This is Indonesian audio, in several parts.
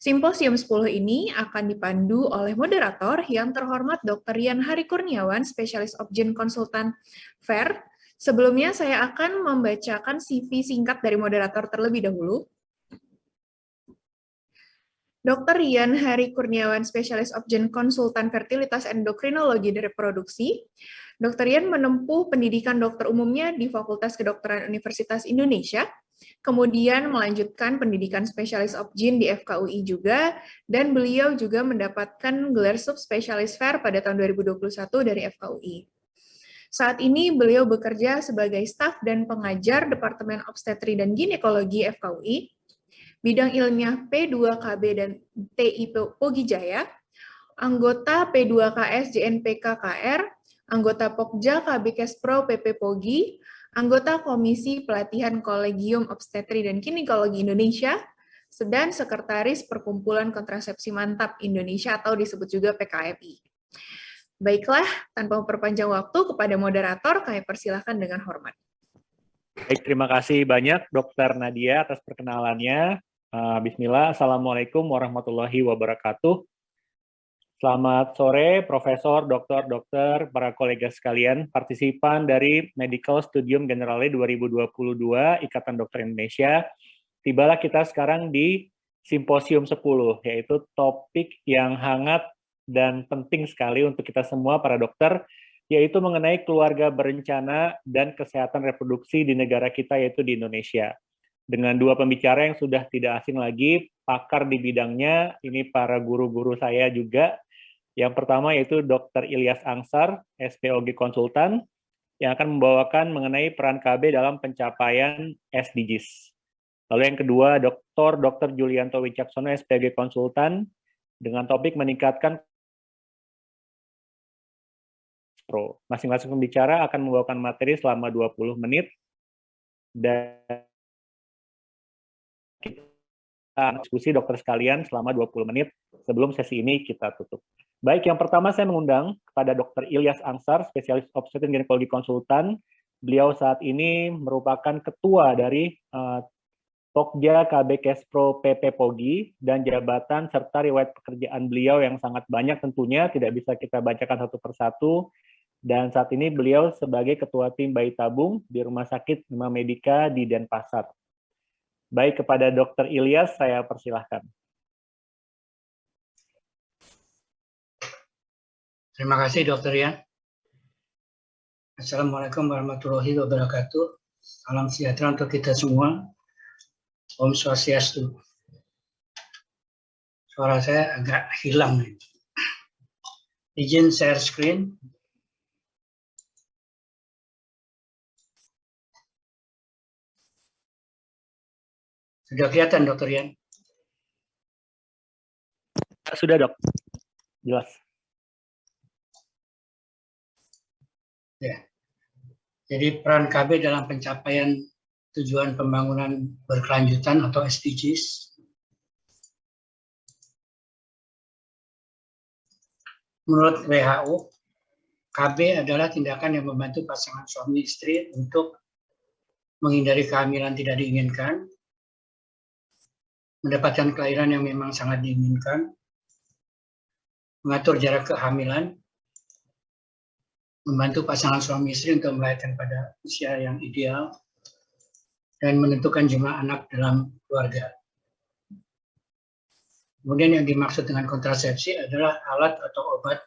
Simposium 10 ini akan dipandu oleh moderator yang terhormat Dr. Rian Hari Kurniawan, spesialis Opgen Konsultan FAIR. Sebelumnya saya akan membacakan CV singkat dari moderator terlebih dahulu. Dr. Rian Hari Kurniawan, spesialis Opgen Konsultan Fertilitas Endokrinologi dan Reproduksi. Dr. Rian menempuh pendidikan dokter umumnya di Fakultas Kedokteran Universitas Indonesia, kemudian melanjutkan pendidikan spesialis Opgen di FKUI juga, dan beliau juga mendapatkan gelar subspesialis FAIR pada tahun 2021 dari FKUI. Saat ini beliau bekerja sebagai staf dan pengajar Departemen Obstetri dan Ginekologi FKUI, bidang ilmiah P2KB dan TI Pogi Jaya, anggota P2KS JNPK KR, anggota Pokja KB Kespro PP Pogi, anggota Komisi Pelatihan Kolegium Obstetri dan Ginekologi Indonesia, dan sekretaris Perkumpulan Kontrasepsi Mantap Indonesia atau disebut juga PKMI. Baiklah, tanpa memperpanjang waktu, kepada moderator kami persilahkan dengan hormat. Baik, terima kasih banyak Dr. Nadia atas perkenalannya. Bismillah, Assalamualaikum warahmatullahi wabarakatuh. Selamat sore, Profesor, Dokter, para kolega sekalian, partisipan dari Medical Studium Generale 2022 Ikatan Dokter Indonesia. Tibalah kita sekarang di Simposium 10, yaitu topik yang hangat dan penting sekali untuk kita semua para dokter, yaitu mengenai keluarga berencana dan kesehatan reproduksi di negara kita, yaitu di Indonesia. Dengan dua pembicara yang sudah tidak asing lagi, pakar di bidangnya, ini para guru-guru saya juga. Yang pertama yaitu Dr. Ilyas Angsar, SPOG Konsultan, yang akan membawakan mengenai peran KB dalam pencapaian SDGs. Lalu yang kedua, Dr. Julianto Wicaksono, SPOG Konsultan, dengan topik meningkatkan Pro. Masing-masing pembicara akan membawakan materi selama 20 menit, dan kita diskusi dokter sekalian selama 20 menit sebelum sesi ini kita tutup. Baik, yang pertama saya mengundang kepada Dr. Ilyas Angsar, spesialis obstetri dan ginekologi konsultan. Beliau saat ini merupakan ketua dari Pokja KB Kespro PP Pogi, dan jabatan serta riwayat pekerjaan beliau yang sangat banyak tentunya, tidak bisa kita bacakan satu persatu. Dan saat ini beliau sebagai ketua tim bayi tabung di Rumah Sakit Bima Medica di Denpasar. Baik, kepada Dr. Ilyas, saya persilahkan. Terima kasih, Dr. Rian. Assalamualaikum warahmatullahi wabarakatuh. Salam sejahtera untuk kita semua. Om Swastiastu. Suara saya agak hilang. Izin share screen. Sudah kelihatan, Dr. Rian? Sudah, Dok. Jelas. Ya. Jadi peran KB dalam pencapaian tujuan pembangunan berkelanjutan atau SDGs. Menurut WHO, KB adalah tindakan yang membantu pasangan suami istri untuk menghindari kehamilan tidak diinginkan, mendapatkan kelahiran yang memang sangat diinginkan, mengatur jarak kehamilan, membantu pasangan suami istri untuk melahirkan pada usia yang ideal, dan menentukan jumlah anak dalam keluarga. Kemudian yang dimaksud dengan kontrasepsi adalah alat atau obat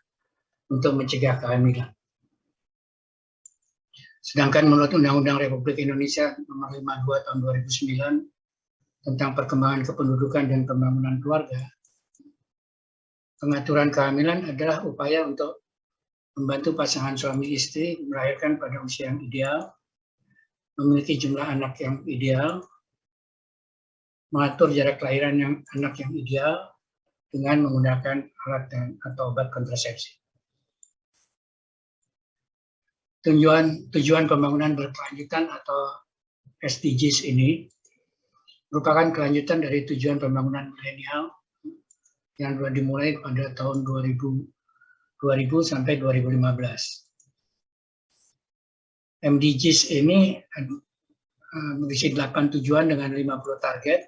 untuk mencegah kehamilan. Sedangkan menurut Undang-Undang Republik Indonesia Nomor 52 Tahun 2009 tentang perkembangan kependudukan dan pembangunan keluarga, pengaturan kehamilan adalah upaya untuk membantu pasangan suami istri melahirkan pada usia yang ideal, memiliki jumlah anak yang ideal, mengatur jarak kelahiran anak yang ideal dengan menggunakan alat atau obat kontrasepsi. Tujuan pembangunan berkelanjutan atau SDGs ini merupakan kelanjutan dari tujuan pembangunan milenial yang sudah dimulai pada tahun 2000 sampai 2015. MDGs ini berisi 8 tujuan dengan 50 target.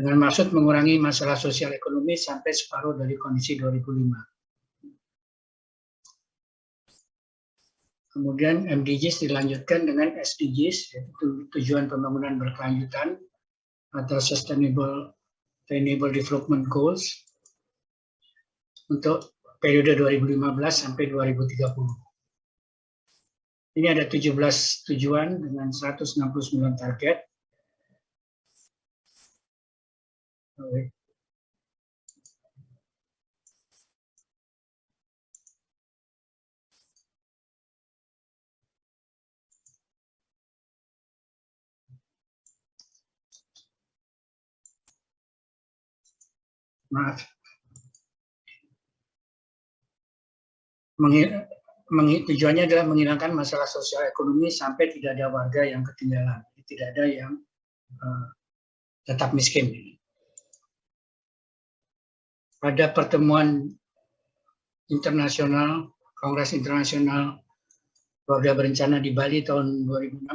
dengan maksud mengurangi masalah sosial ekonomi sampai separuh dari kondisi 2005. Kemudian MDGs dilanjutkan dengan SDGs, yaitu tujuan pembangunan berkelanjutan atau Sustainable Development Goals untuk periode 2015 sampai 2030. Ini ada 17 tujuan dengan 169 target. Maaf. Tujuannya adalah menghilangkan masalah sosial ekonomi sampai tidak ada warga yang ketinggalan, tidak ada yang tetap miskin. Pada pertemuan internasional, Kongres Internasional Keluarga Berencana di Bali tahun 2016,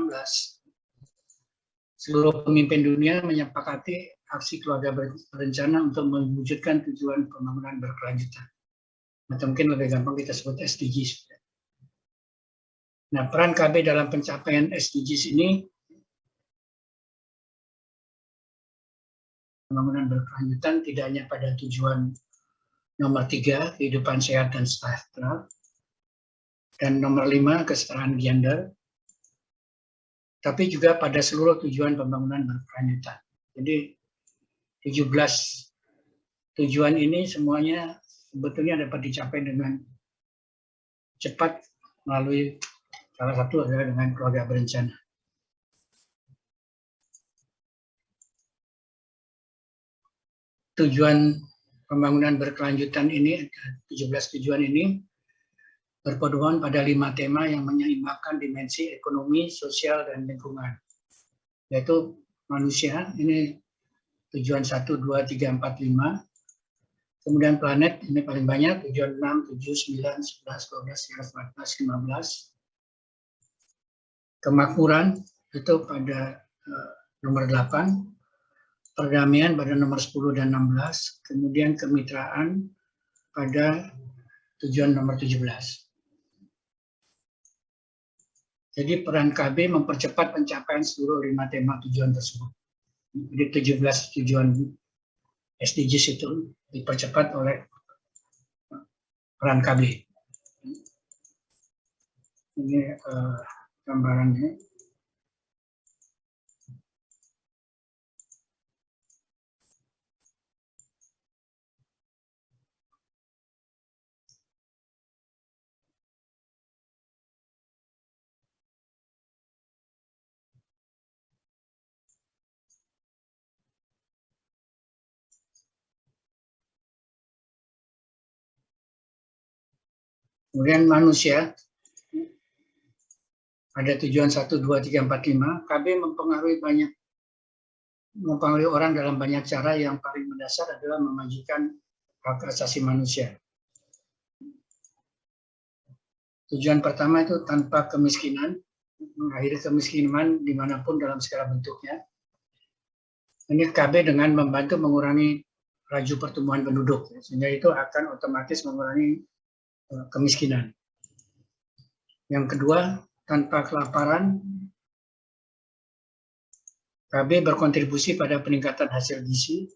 seluruh pemimpin dunia menyepakati aksi keluarga berencana untuk mewujudkan tujuan pembangunan berkelanjutan. Atau mungkin lebih gampang kita sebut SDGs. Nah, peran KB dalam pencapaian SDGs ini, pembangunan berkelanjutan tidak hanya pada tujuan nomor 3, kehidupan sehat dan sejahtera, dan nomor 5, kesetaraan gender, tapi juga pada seluruh tujuan pembangunan berkelanjutan. Jadi 17 tujuan ini semuanya sebetulnya dapat dicapai dengan cepat melalui salah satu adalah dengan keluarga berencana. Tujuan pembangunan berkelanjutan ini, 17 tujuan ini berpedoman pada 5 tema yang menyeimbangkan dimensi ekonomi, sosial, dan lingkungan. Yaitu manusia, ini tujuan 1, 2, 3, 4, 5. Kemudian planet, ini paling banyak, tujuan 6, 7, 9, 11, 12, 13, 14, 15. Kemakmuran, itu pada nomor 8. Perdamaian pada nomor 10 dan 16. Kemudian kemitraan pada tujuan nomor 17. Jadi peran KB mempercepat pencapaian seluruh 5 tema tujuan tersebut. Jadi 17 tujuan SDGs itu dipercepat oleh peran KB. Ini gambarannya. Kemudian manusia, ada tujuan 1, 2, 3, 4, 5. KB mempengaruhi orang dalam banyak cara. Yang paling mendasar adalah memajukan hak asasi manusia. Tujuan pertama itu tanpa kemiskinan, mengakhiri kemiskinan dimanapun dalam segala bentuknya. Ini KB dengan membantu mengurangi laju pertumbuhan penduduk, sehingga itu akan otomatis mengurangi kemiskinan. Yang kedua, tanpa kelaparan, KB berkontribusi pada peningkatan hasil gizi,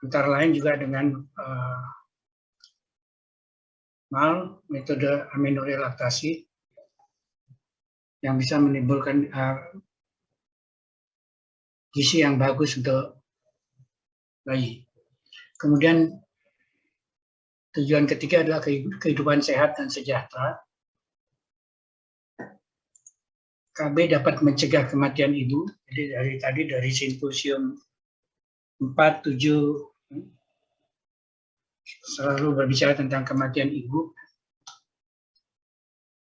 antara lain juga dengan MAL, metode aminorelaksasi, yang bisa menimbulkan gizi yang bagus untuk bayi. Kemudian tujuan ketiga adalah kehidupan sehat dan sejahtera. KB dapat mencegah kematian ibu. Jadi dari simposium 4, 7 selalu berbicara tentang kematian ibu.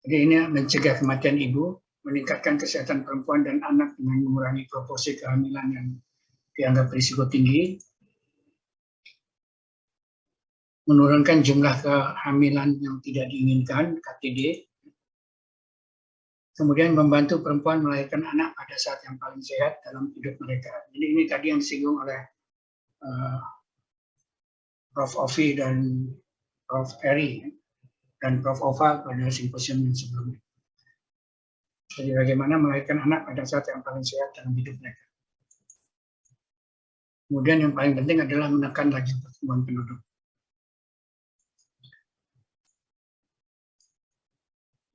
Jadi ini mencegah kematian ibu, meningkatkan kesehatan perempuan dan anak dengan mengurangi proporsi kehamilan yang dianggap risiko tinggi, menurunkan jumlah kehamilan yang tidak diinginkan, KTD, Kemudian membantu perempuan melahirkan anak pada saat yang paling sehat dalam hidup mereka. Jadi ini tadi yang disinggung oleh Prof. Ovi dan Prof. Eri dan Prof. Ova pada simposium yang sebelumnya. Jadi bagaimana melahirkan anak pada saat yang paling sehat dalam hidup mereka. Kemudian yang paling penting adalah menekan laju pertumbuhan penduduk.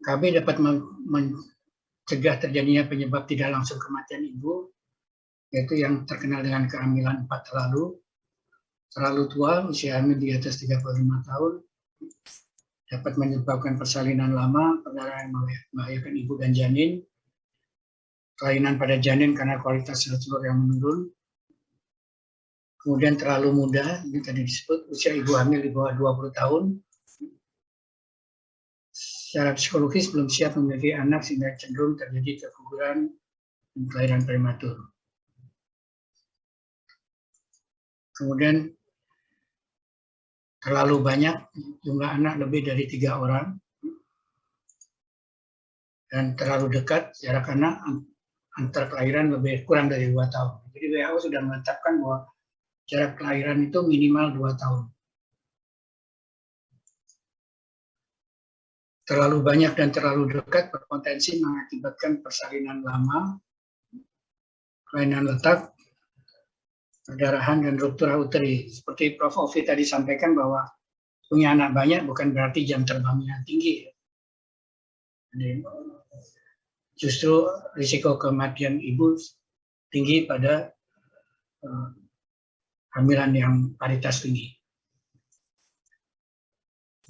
KB dapat mencegah terjadinya penyebab tidak langsung kematian ibu, yaitu yang terkenal dengan kehamilan 4 terlalu tua, usia hamil di atas 35 tahun, dapat menyebabkan persalinan lama, perdarahan yang membahayakan ibu dan janin, kelainan pada janin karena kualitas sel telur yang menurun, kemudian terlalu muda, ini tadi disebut usia ibu hamil di bawah 20 tahun, secara psikologis belum siap memiliki anak sehingga cenderung terjadi keguguran dan kelahiran prematur. Kemudian terlalu banyak jumlah anak lebih dari 3 orang dan terlalu dekat jarak anak antar kelahiran kurang dari 2 tahun. Jadi WHO sudah menetapkan bahwa jarak kelahiran itu minimal 2 tahun. Terlalu banyak dan terlalu dekat berpotensi mengakibatkan persalinan lama, kelainan letak, perdarahan, dan ruptura uteri. Seperti Prof. Ovi tadi sampaikan bahwa punya anak banyak bukan berarti jam terbangnya tinggi. Jadi, justru risiko kematian ibu tinggi pada hamilan yang paritas tinggi.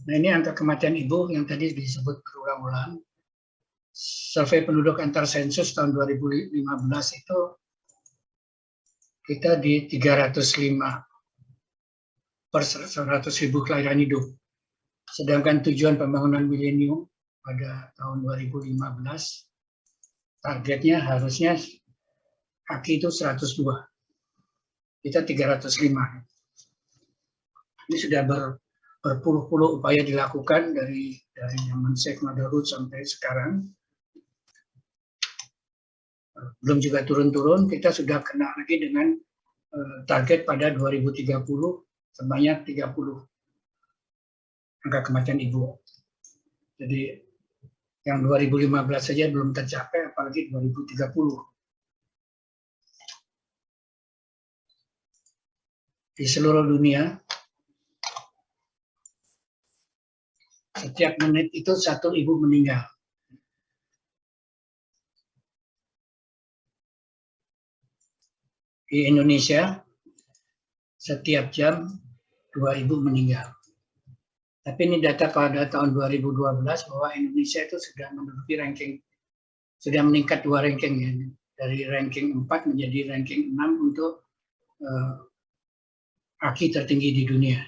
Nah, ini angka kematian ibu yang tadi disebut berulang-ulang. Survei penduduk antar sensus tahun 2015 itu kita di 305 per 100.000 kelahiran hidup. Sedangkan tujuan pembangunan milenium pada tahun 2015, targetnya harusnya AKI itu 102. Kita 305. Ini sudah berpuluh-puluh upaya dilakukan dari zaman Safe Motherhood sampai sekarang. Belum juga turun-turun, kita sudah kena lagi dengan target pada 2030 sebanyak 30 angka kematian ibu. Jadi yang 2015 saja belum tercapai, apalagi 2030. Di seluruh dunia, setiap menit itu 1 ibu meninggal. Di Indonesia, setiap jam 2 ibu meninggal. Tapi ini data pada tahun 2012 bahwa Indonesia itu sudah menduduki ranking, sudah meningkat 2 ranking ya, dari ranking 4 menjadi ranking 6 untuk AKI tertinggi di dunia.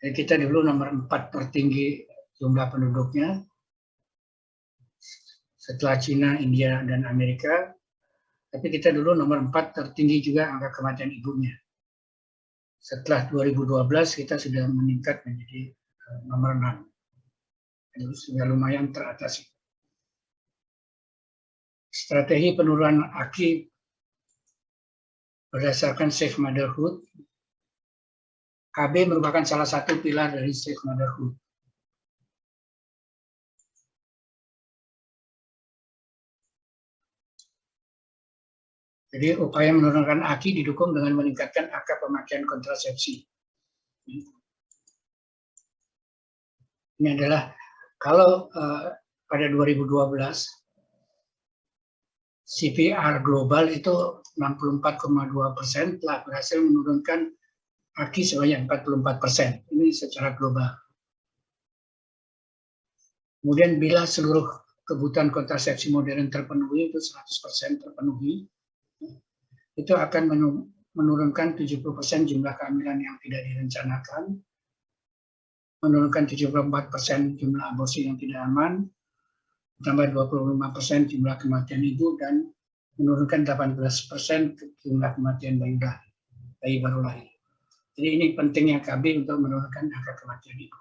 Jadi kita dulu nomor 4 tertinggi jumlah penduduknya, setelah Cina, India, dan Amerika. Tapi kita dulu nomor 4 tertinggi juga angka kematian ibunya. Setelah 2012 kita sudah meningkat menjadi nomor 6. Jadi sudah lumayan teratasi. Strategi penurunan AKI berdasarkan Safe Motherhood, KB merupakan salah satu pilar dari Safe Motherhood. Jadi upaya menurunkan AKI didukung dengan meningkatkan angka pemakaian kontrasepsi. Ini adalah kalau pada 2012 CPR global itu 64,2% telah berhasil menurunkan AKI sebanyak 44%. Ini secara global. Kemudian bila seluruh kebutuhan kontrasepsi modern terpenuhi, itu 100% terpenuhi, itu akan menurunkan 70% jumlah kehamilan yang tidak direncanakan, menurunkan 74% jumlah aborsi yang tidak aman, tambah 25% jumlah kematian ibu, dan menurunkan 18% jumlah kematian bayi baru lahir. Jadi ini pentingnya KB untuk menurunkan angka kematian ibu.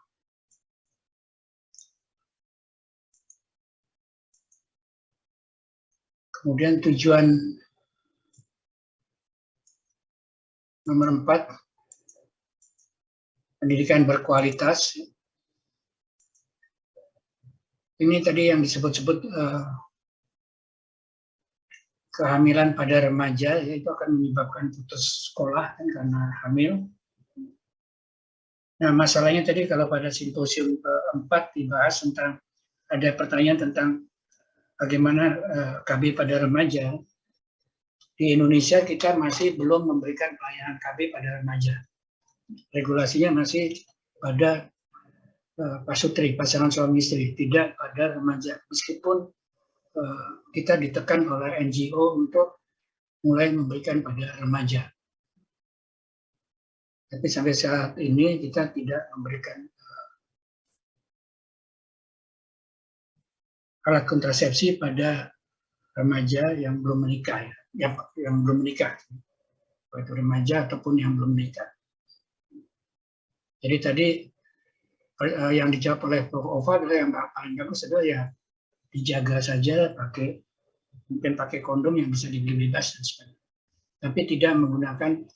Kemudian tujuan nomor 4, pendidikan berkualitas. Ini tadi yang disebut-sebut kehamilan pada remaja, yaitu akan menyebabkan putus sekolah kan, karena hamil. Nah, masalahnya tadi kalau pada simposium keempat dibahas tentang, ada pertanyaan tentang bagaimana KB pada remaja. Di Indonesia kita masih belum memberikan pelayanan KB pada remaja. Regulasinya masih pada pasutri, pasangan suami istri, tidak pada remaja. Meskipun kita ditekan oleh NGO untuk mulai memberikan pada remaja. Tapi sampai saat ini kita tidak memberikan alat kontrasepsi pada remaja yang belum menikah, yang belum menikah, baik itu remaja ataupun yang belum menikah. Jadi tadi yang dijawab oleh Prof. Ova adalah yang paling bagus adalah ya dijaga saja, mungkin pakai kondom yang bisa dibeli bebas dan sebagainya. Tapi tidak menggunakan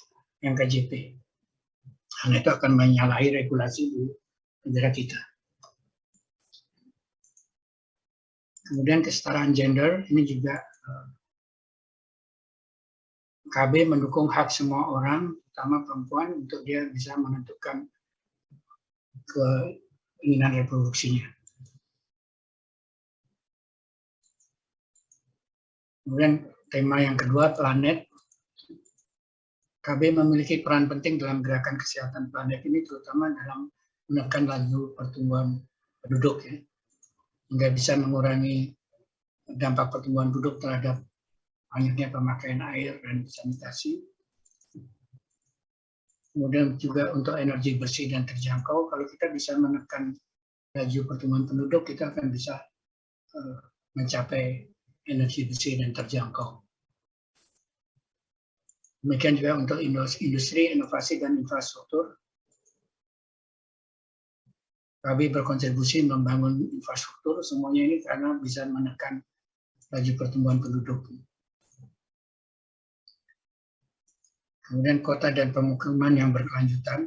yang KJP. Karena itu akan menyalahi regulasi di negara kita. Kemudian kesetaraan gender, ini juga KB mendukung hak semua orang, terutama perempuan, untuk dia bisa menentukan keinginan reproduksinya. Kemudian tema yang kedua, planet. KB memiliki peran penting dalam gerakan kesehatan planet ini, terutama dalam menekan laju pertumbuhan penduduk, ya, hingga bisa mengurangi dampak pertumbuhan penduduk terhadap banyaknya pemakaian air dan sanitasi. Kemudian juga untuk energi bersih dan terjangkau, kalau kita bisa menekan laju pertumbuhan penduduk, kita akan bisa mencapai energi bersih dan terjangkau. Demikian juga untuk industri, inovasi, dan infrastruktur. KB berkontribusi membangun infrastruktur, semuanya ini karena bisa menekan laju pertumbuhan penduduk. Kemudian kota dan pemukiman yang berkelanjutan.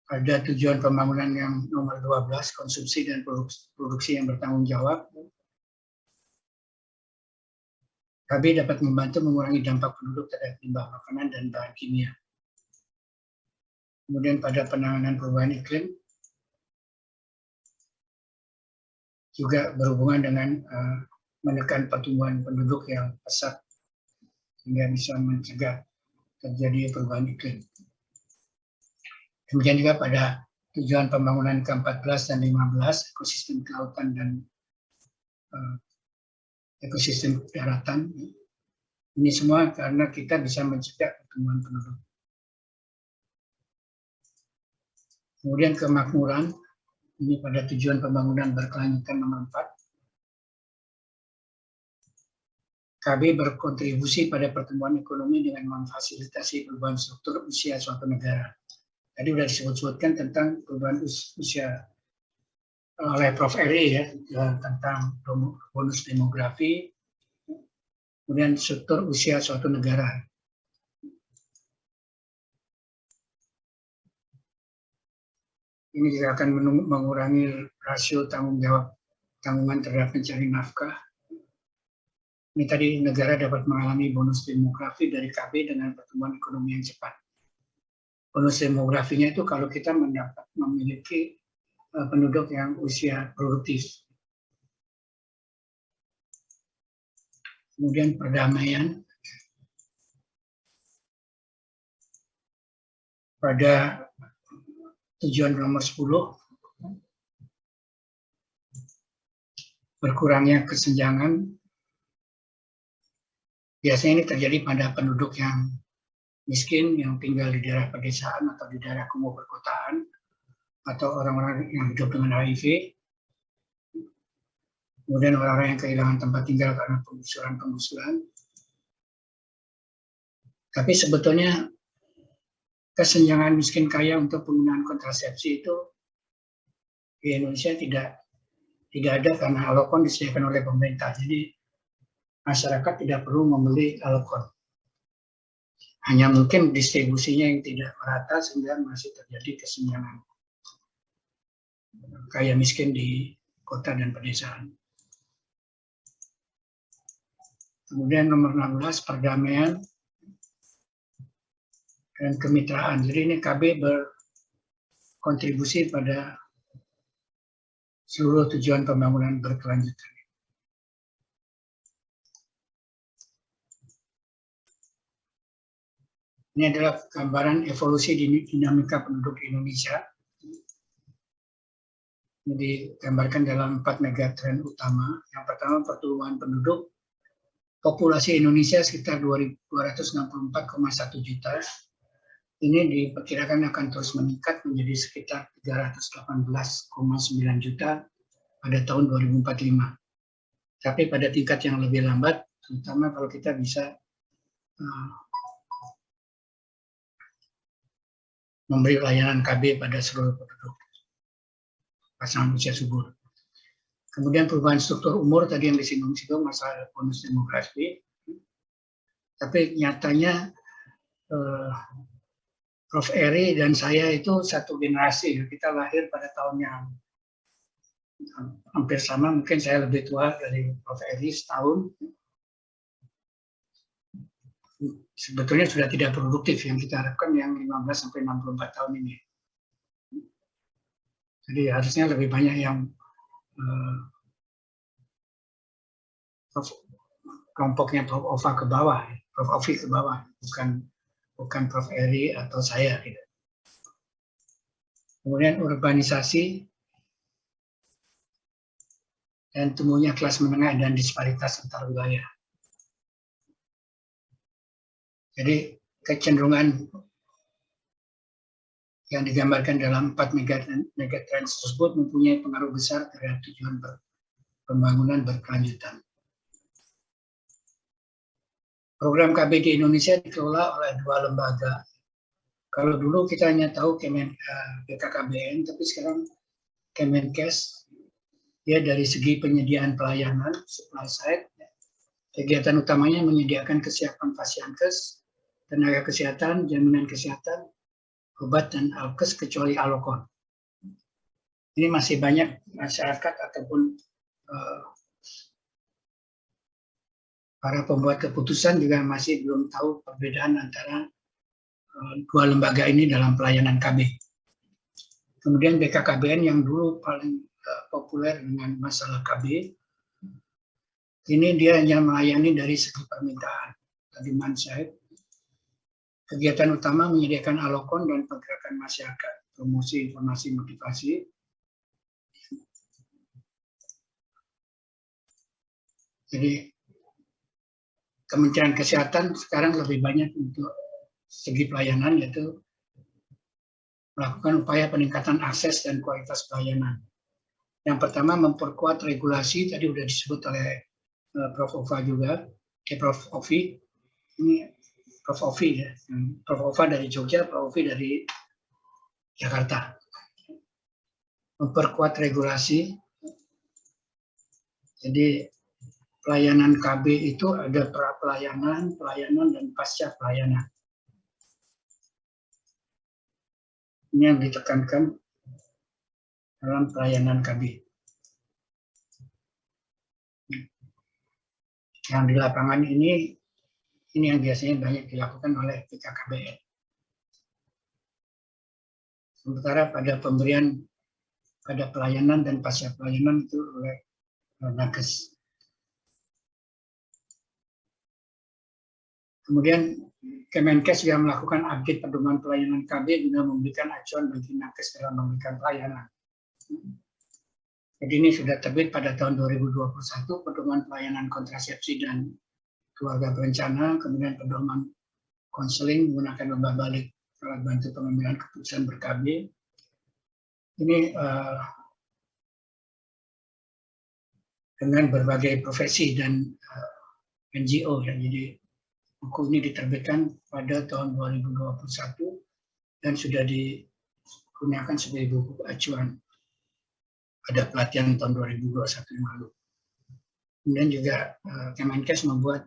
Ada tujuan pembangunan yang nomor 12, konsumsi dan produksi yang bertanggung jawab. KB dapat membantu mengurangi dampak penduduk terhadap limbah makanan dan bahan kimia. Kemudian pada penanganan perubahan iklim, juga berhubungan dengan menekan pertumbuhan penduduk yang pesat, sehingga bisa mencegah terjadi perubahan iklim. Kemudian juga pada tujuan pembangunan ke-14 dan 15, ekosistem kelautan dan ekosistem daratan. Ini semua karena kita bisa mencegah pertumbuhan penduduk. Kemudian kemakmuran, ini pada tujuan pembangunan berkelanjutan nomor 4. KB berkontribusi pada pertumbuhan ekonomi dengan memfasilitasi perubahan struktur usia suatu negara. Tadi sudah disebut-sebutkan tentang perubahan usia oleh Prof. Eri, ya, tentang bonus demografi, kemudian struktur usia suatu negara. Ini juga akan mengurangi rasio tanggungan terhadap pencari nafkah. Ini tadi negara dapat mengalami bonus demografi dari KB dengan pertumbuhan ekonomi yang cepat. Bonus demografinya itu kalau kita memiliki penduduk yang usia produktif. Kemudian perdamaian. Pada tujuan nomor 10, berkurangnya kesenjangan. Biasanya ini terjadi pada penduduk yang miskin, yang tinggal di daerah pedesaan atau di daerah kumuh perkotaan, atau orang-orang yang hidup dengan HIV, kemudian orang-orang yang kehilangan tempat tinggal karena penggusuran. Tapi sebetulnya kesenjangan miskin kaya untuk penggunaan kontrasepsi itu di Indonesia tidak tidak ada karena alokon disediakan oleh pemerintah. Jadi masyarakat tidak perlu membeli alokon. Hanya mungkin distribusinya yang tidak merata sehingga masih terjadi kesenjangan kaya miskin di kota dan pedesaan. Kemudian nomor 16, perdamaian dan kemitraan. Jadi ini KB berkontribusi pada seluruh tujuan pembangunan berkelanjutan. Ini adalah gambaran evolusi dinamika penduduk di Indonesia. Ini digambarkan dalam 4 megatrend utama. Yang pertama, pertumbuhan penduduk. Populasi Indonesia sekitar 264,1 juta. Ini diperkirakan akan terus meningkat menjadi sekitar 318,9 juta pada tahun 2045. Tapi pada tingkat yang lebih lambat, terutama kalau kita bisa memberi layanan KB pada seluruh penduduk pasangan usia subur. Kemudian perubahan struktur umur tadi yang disinggung-singgung masalah bonus demografi. Tapi nyatanya Prof. Eri dan saya itu satu generasi. Kita lahir pada tahun yang hampir sama. Mungkin saya lebih tua dari Prof. Eri setahun. Sebetulnya sudah tidak produktif yang kita harapkan yang 15-64 tahun ini. Jadi harusnya lebih banyak yang kelompoknya Prof. Ova ke bawah, Prof. Ovi ke bawah, bukan Prof. Eri atau saya. Gitu. Kemudian urbanisasi dan tumbuhnya kelas menengah dan disparitas antar wilayah. Jadi kecenderungan yang digambarkan dalam 4 megatrend tersebut mempunyai pengaruh besar terhadap tujuan pembangunan berkelanjutan. Program KB di Indonesia dikelola oleh 2 lembaga. Kalau dulu kita hanya tahu BKKBN, tapi sekarang Kemenkes, ya dari segi penyediaan pelayanan, supply side, kegiatan utamanya menyediakan kesiapan Fasiankes, tenaga kesehatan, jaminan kesehatan, obat dan alkes kecuali alokon. Ini masih banyak masyarakat ataupun para pembuat keputusan juga masih belum tahu perbedaan antara 2 lembaga ini dalam pelayanan KB. Kemudian BKKBN yang dulu paling populer dengan masalah KB, ini dia hanya melayani dari segi permintaan, demand side. Kegiatan utama menyediakan alokon dan pergerakan masyarakat, promosi informasi motivasi. Jadi Kementerian Kesehatan sekarang lebih banyak untuk segi pelayanan, yaitu melakukan upaya peningkatan akses dan kualitas pelayanan. Yang pertama, memperkuat regulasi, tadi sudah disebut oleh Prof. Ova juga, Prof. Ovi. Ini Prof. Ovi ya, Prof. Ova dari Jogja, Prof. Ovi dari Jakarta. Memperkuat regulasi. Jadi pelayanan KB itu ada pra pelayanan, dan pasca pelayanan. Ini yang ditekankan dalam pelayanan KB. Yang di lapangan ini yang biasanya banyak dilakukan oleh BKKBN. Sementara pada pelayanan dan pasca pelayanan itu oleh Nakes. Kemudian Kemenkes juga melakukan update pedoman pelayanan KB guna memberikan acuan bagi Nakes dalam memberikan pelayanan. Jadi ini sudah terbit pada tahun 2021 pedoman pelayanan kontrasepsi dan keluarga berencana, kemudian pedoman konseling menggunakan lomba balik alat bantu pengambilan keputusan ber-KB. Ini dengan berbagai profesi dan NGO ya. Jadi buku ini diterbitkan pada tahun 2021 dan sudah digunakan sebagai buku acuan pada pelatihan tahun 2021 yang lalu. Kemudian juga Kemenkes membuat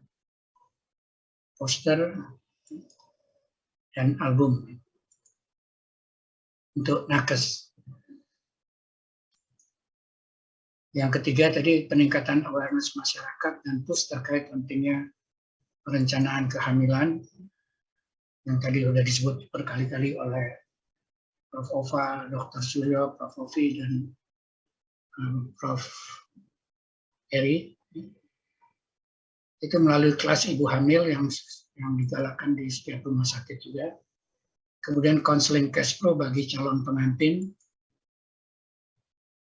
poster dan album untuk nakes. Yang ketiga tadi peningkatan awareness masyarakat dan push terkait pentingnya perencanaan kehamilan yang tadi sudah disebut berkali-kali oleh Prof. Ova, Dr. Suryo, Prof. Ovi, dan Prof. Eri. Itu melalui kelas ibu hamil yang digalakkan di setiap rumah sakit juga. Kemudian konseling cash flow bagi calon pengantin.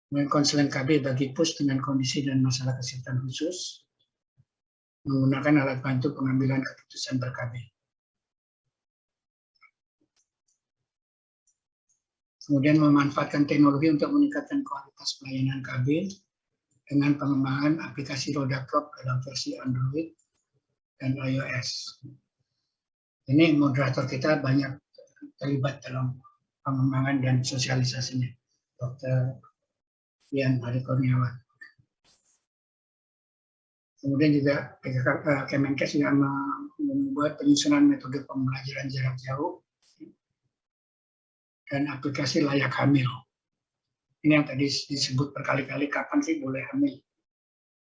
Kemudian konseling KB bagi push dengan kondisi dan masalah kesehatan khusus. Menggunakan alat bantu pengambilan keputusan ber-KB. Kemudian memanfaatkan teknologi untuk meningkatkan kualitas pelayanan KB dengan pengembangan aplikasi Roda Clock dalam versi Android dan iOS. Ini moderator kita banyak terlibat dalam pengembangan dan sosialisasinya, Dr. Rian Hari Kurniawan. Kemudian juga Kemenkes juga membuat penyusunan metode pembelajaran jarak jauh dan aplikasi layak hamil. Ini yang tadi disebut berkali-kali, kapan sih boleh hamil.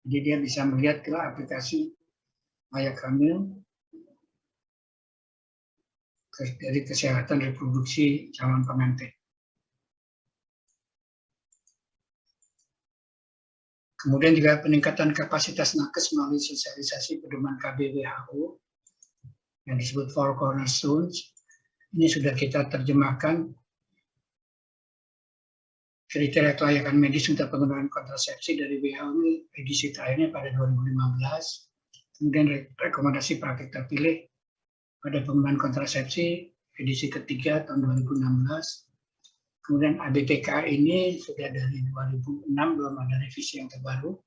Jadi dia bisa melihat ke aplikasi layak hamil dari kesehatan reproduksi calon pengantin. Kemudian juga peningkatan kapasitas nakes melalui sosialisasi pedoman KB WHO yang disebut Four Cornerstones. Ini sudah kita terjemahkan kriteria kelayakan medis untuk penggunaan kontrasepsi dari WHO ini edisi terakhirnya pada 2015. Kemudian rekomendasi praktik terpilih pada penggunaan kontrasepsi edisi ketiga tahun 2016. Kemudian ABPK ini sudah dari 2006, belum ada revisi yang terbaru.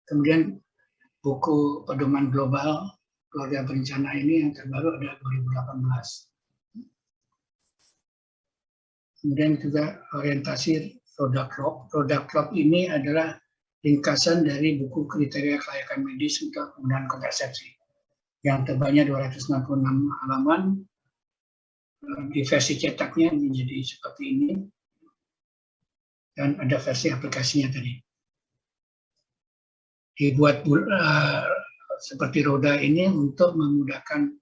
Kemudian buku pedoman global keluarga berencana ini yang terbaru ada 2018. Kemudian juga orientasi Roda Clock. Roda Clock ini adalah ringkasan dari buku kriteria kelayakan medis untuk penggunaan kontrasepsi. Yang tebalnya 266 halaman, di versi cetaknya menjadi seperti ini, dan ada versi aplikasinya tadi. Dibuat seperti roda ini untuk memudahkan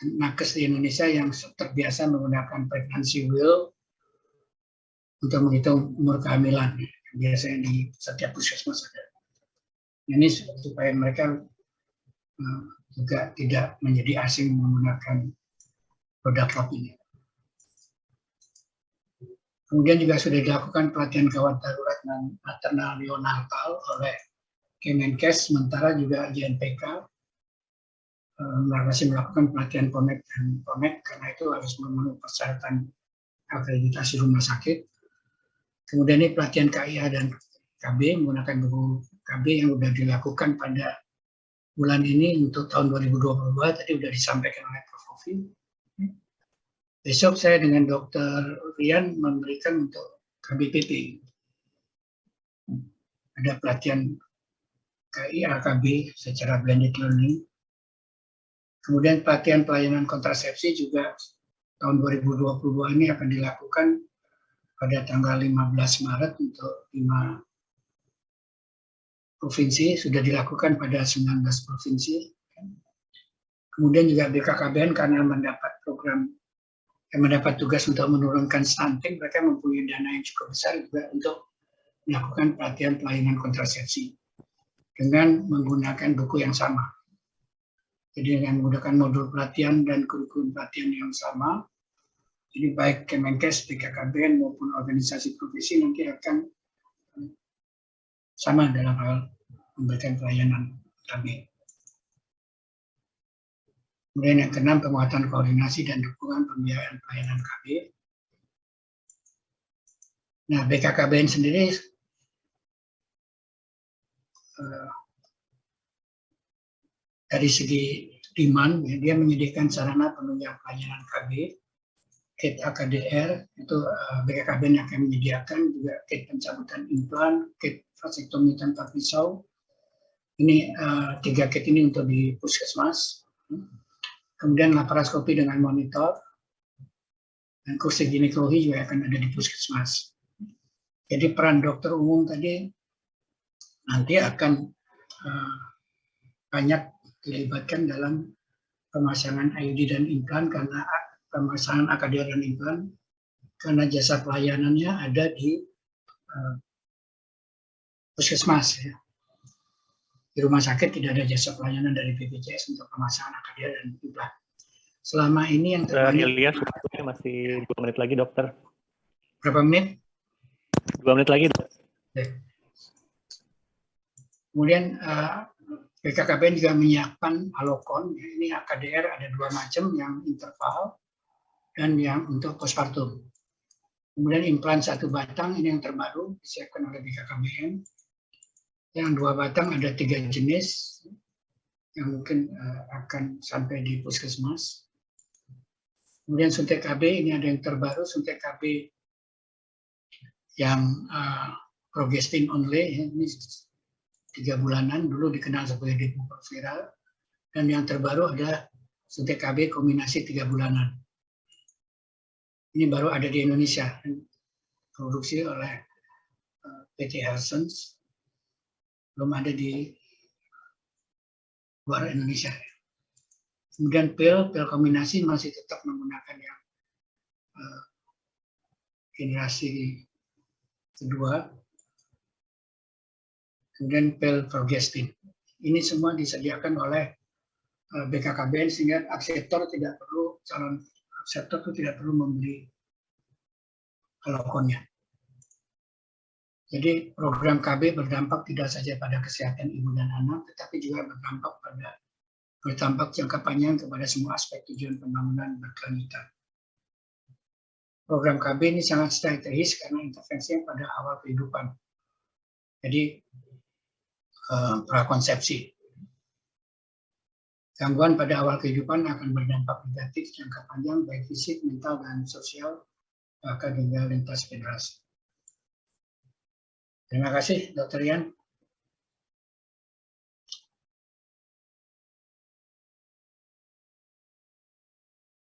nakes di Indonesia yang terbiasa menggunakan pregnancy wheel untuk menghitung umur kehamilan. Biasanya di setiap puskesmas ada. Ini supaya mereka juga tidak menjadi asing menggunakan roda clock ini. Kemudian juga sudah dilakukan pelatihan gawat darurat dan maternal neonatal oleh Kemenkes, sementara juga JNPK masih melakukan pelatihan PONEK dan PONEK karena itu harus memenuhi persyaratan akreditasi rumah sakit. Kemudian ini pelatihan KIA dan KB menggunakan buku KB yang sudah dilakukan pada bulan ini untuk tahun 2022, tadi sudah disampaikan oleh Prof. Ovi. Besok saya dengan Dr. Rian memberikan untuk KBPP. Ada pelatihan KIA KB secara blended learning. Kemudian pelatihan pelayanan kontrasepsi juga tahun 2022 ini akan dilakukan pada tanggal 15 Maret untuk 5 provinsi, sudah dilakukan pada 19 provinsi. Kemudian juga BKKBN karena mendapat mendapat tugas untuk menurunkan stunting, mereka mempunyai dana yang cukup besar juga untuk melakukan pelatihan pelayanan kontrasepsi dengan menggunakan buku yang sama. Jadi dengan menggunakan modul pelatihan dan kurikulum pelatihan yang sama, jadi baik Kemenkes, BKKBN maupun organisasi profesi nanti akan sama dalam hal memberikan pelayanan KB. Kemudian yang keenam, penguatan koordinasi dan dukungan pembiayaan pelayanan KB. Nah, BKKBN sendiri dari segi demand, dia menyediakan sarana penunjang pelayanan KB kit AKDR, itu BKKBN yang akan menyediakan, juga kit pencabutan implan, kit vasektomi tanpa pisau. Ini 3 kit ini untuk di puskesmas. Kemudian laparoskopi dengan monitor, dan kursi ginekologi juga akan ada di puskesmas. Jadi peran dokter umum tadi nanti akan banyak dilibatkan dalam pemasangan IUD dan implan, karena pemasangan AKDR dan implan, karena jasa pelayanannya ada di puskesmas. Ya. Di rumah sakit tidak ada jasa pelayanan dari BPJS untuk pemasangan AKDR dan implan. Selama ini yang terbanyak... Ilyas, masih 2 menit lagi, dokter. Berapa menit? 2 menit lagi, dokter. Kemudian BKKBN juga menyiapkan alokon. Ini AKDR ada 2 macam, yang interval dan yang untuk postpartum. Kemudian implan 1 batang, ini yang terbaru disiapkan oleh BKKBN. Yang 2 batang ada 3 jenis yang mungkin akan sampai di puskesmas. Kemudian suntik KB, ini ada yang terbaru, suntik KB yang progestin only, ini 3 bulanan, dulu dikenal sebagai Depo-Provera, dan yang terbaru ada suntik KB kombinasi 3 bulanan. Ini baru ada di Indonesia, produksi oleh PT Hersens, belum ada di luar Indonesia. Kemudian pil kombinasi masih tetap menggunakan yang generasi kedua. Kemudian pil progestin. Ini semua disediakan oleh BKKBN, sehingga calon akseptor itu tidak perlu membeli alokonnya. Jadi program KB berdampak tidak saja pada kesehatan ibu dan anak, tetapi juga berdampak jangka panjang kepada semua aspek tujuan pembangunan berkelanjutan. Program KB ini sangat strategis karena intervensinya pada awal kehidupan. Jadi prakonsepsi. Gangguan pada awal kehidupan akan berdampak negatif jangka panjang baik fisik, mental, dan sosial, bahkan hingga lintas generasi. Terima kasih, Dr. Yan.